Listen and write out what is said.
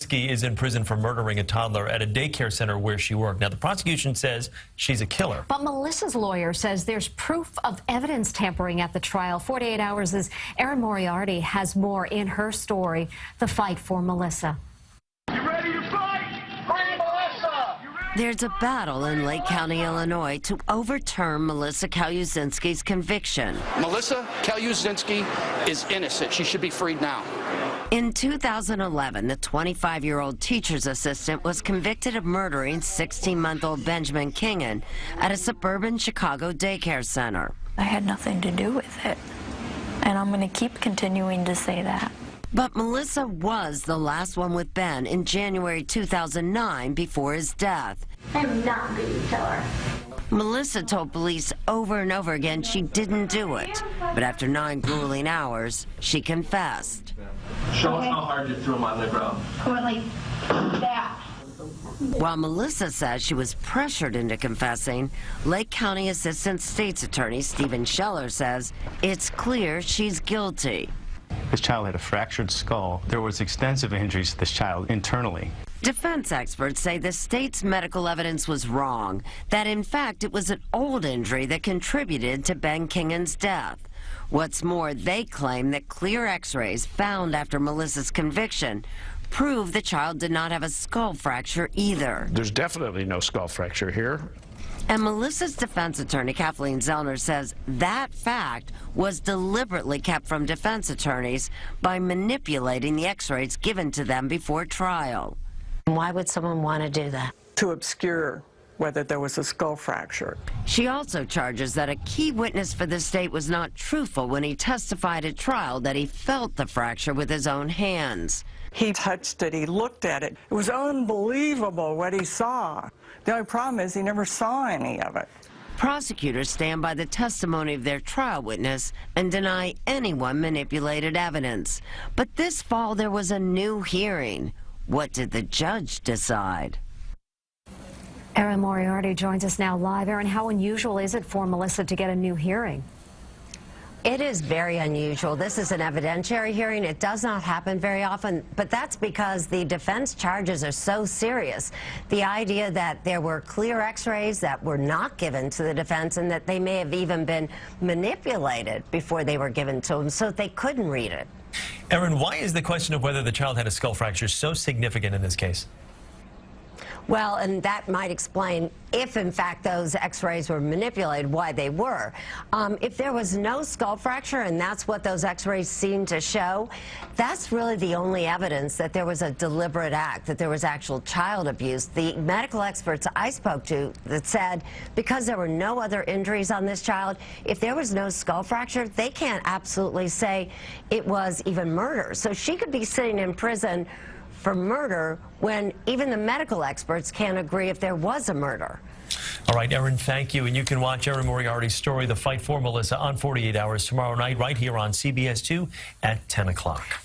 Is in prison for murdering a toddler at a daycare center where she worked. Now, the prosecution says she's a killer. But Melissa's lawyer says there's proof of evidence tampering at the trial. 48 Hours' Erin Moriarty has more in her story, The Fight for Melissa. You ready to fight? Free Melissa! There's a battle in Lake County, Illinois, to overturn Melissa Kaluzinski's conviction. Melissa Kaluzinski is innocent. She should be freed now. In 2011, the 25-year-old teacher's assistant was convicted of murdering 16-month-old Benjamin Kingen at a suburban Chicago daycare center. I had nothing to do with it, and I'm going to keep continuing to say that. But Melissa was the last one with Ben in January 2009 before his death. I'm not going to kill her. Melissa told police over and over again she didn't do it. But after 9 grueling hours, she confessed. Show us how hard you threw him on the ground. I went like that. While Melissa says she was pressured into confessing, Lake County Assistant State's Attorney Stephen Scheller says it's clear she's guilty. This child had a fractured skull. There was extensive injuries to this child internally. Defense experts say the state's medical evidence was wrong, that in fact it was an old injury that contributed to Ben Kingen's death. What's more, they claim that clear x-rays found after Melissa's conviction prove the child did not have a skull fracture either. There's definitely no skull fracture here. And Melissa's defense attorney, Kathleen Zellner, says that fact was deliberately kept from defense attorneys by manipulating the x-rays given to them before trial. Why would someone want to do that? To obscure whether there was a skull fracture. She also charges that a key witness for the state was not truthful when he testified at trial that he felt the fracture with his own hands. He touched it, he looked at it. It was unbelievable what he saw. The only problem is he never saw any of it. Prosecutors stand by the testimony of their trial witness and deny anyone manipulated evidence. But this fall there was a new hearing. What did the judge decide? Erin Moriarty joins us now live. Erin, how unusual is it for Melissa to get a new hearing? It is very unusual. This is an evidentiary hearing. It does not happen very often, but that's because the defense charges are so serious. The idea that there were clear x-rays that were not given to the defense and that they may have even been manipulated before they were given to them so they couldn't read it. Erin, why is the question of whether the child had a skull fracture so significant in this case? Well, and that might explain, if in fact those x-rays were manipulated, why they were. If there was no skull fracture, and that's what those x-rays seem to show, that's really the only evidence that there was a deliberate act, that there was actual child abuse. The medical experts I spoke to that said because there were no other injuries on this child, if there was no skull fracture, they can't absolutely say it was even murder. So she could be sitting in prison for murder when even the medical experts can't agree if there was a murder. All right, Erin, thank you. And you can watch Erin Moriarty's story, The Fight for Melissa, on 48 Hours tomorrow night right here on CBS 2 at 10 o'clock.